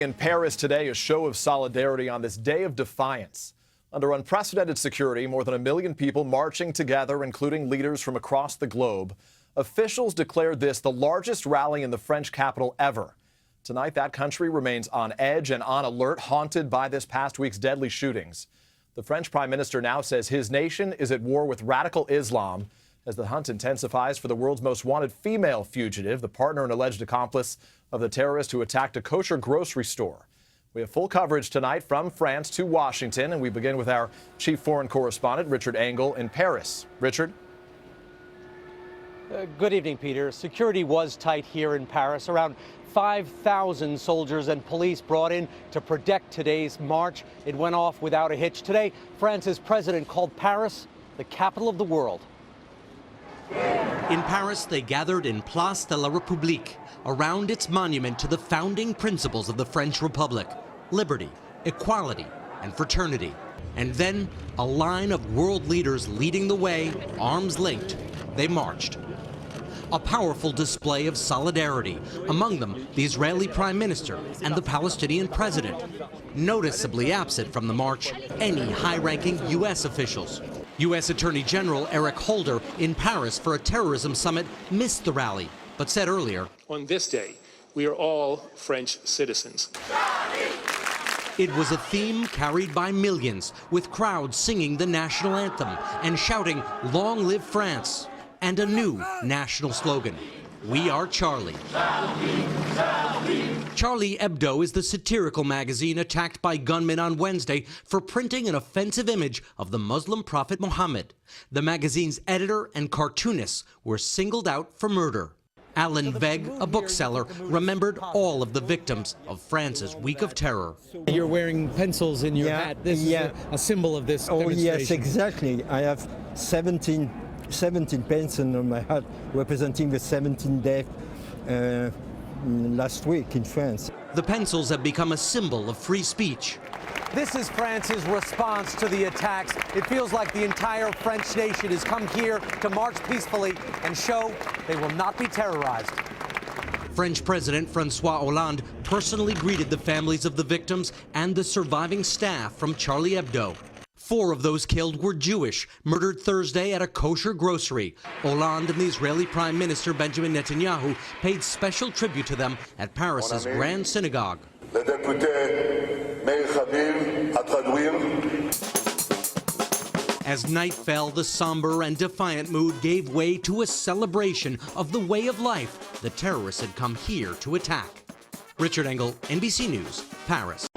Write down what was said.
In Paris today, a show of solidarity on this day of defiance. Under unprecedented security, more than 1 million people marching together, including leaders from across the globe. Officials declared this the largest rally in the French capital ever. Tonight, that country remains on edge and on alert, haunted by this past week's deadly shootings. The French prime minister now says his nation is at war with radical Islam as the hunt intensifies for the world's most wanted female fugitive, the partner and alleged accomplice of the terrorist who attacked a kosher grocery store. We have full coverage tonight from France to Washington, and we begin with our chief foreign correspondent, Richard Engel, in Paris. Richard? Good evening, Peter. Security was tight here in Paris. Around 5,000 soldiers and police brought in to protect today's march. It went off without a hitch. Today, France's president called Paris the capital of the world. In Paris, they gathered in Place de la République, around its monument to the founding principles of the French Republic: liberty, equality, and fraternity. And then, a line of world leaders leading the way, arms linked, they marched. A powerful display of solidarity, among them the Israeli prime minister and the Palestinian president. Noticeably absent from the march, any high-ranking U.S. officials. U.S. Attorney General Eric Holder, in Paris for a terrorism summit, missed the rally, but said earlier, "On this day, we are all French citizens." It was a theme carried by millions, with crowds singing the national anthem and shouting, "Long live France," and a new national slogan: "We are Charlie." Charlie Hebdo is the satirical magazine attacked by gunmen on Wednesday for printing an offensive image of the Muslim prophet Muhammad. The magazine's editor and cartoonists were singled out for murder. Alan Veg, a bookseller, remembered all of the victims of France's Week of Terror. You're wearing pencils in your hat. This is a symbol of this demonstration. Oh, yes, exactly. I have 17 pencils on my hat representing the 17 deaths last week in France. The pencils have become a symbol of free speech. This is France's response to the attacks. It feels like the entire French nation has come here to march peacefully and show they will not be terrorized. French President François Hollande personally greeted the families of the victims and the surviving staff from Charlie Hebdo. 4 of those killed were Jewish, murdered Thursday at a kosher grocery. Hollande and the Israeli Prime Minister Benjamin Netanyahu paid special tribute to them at Paris's Grand Synagogue. As night fell, the somber and defiant mood gave way to a celebration of the way of life the terrorists had come here to attack. Richard Engel, NBC News, Paris.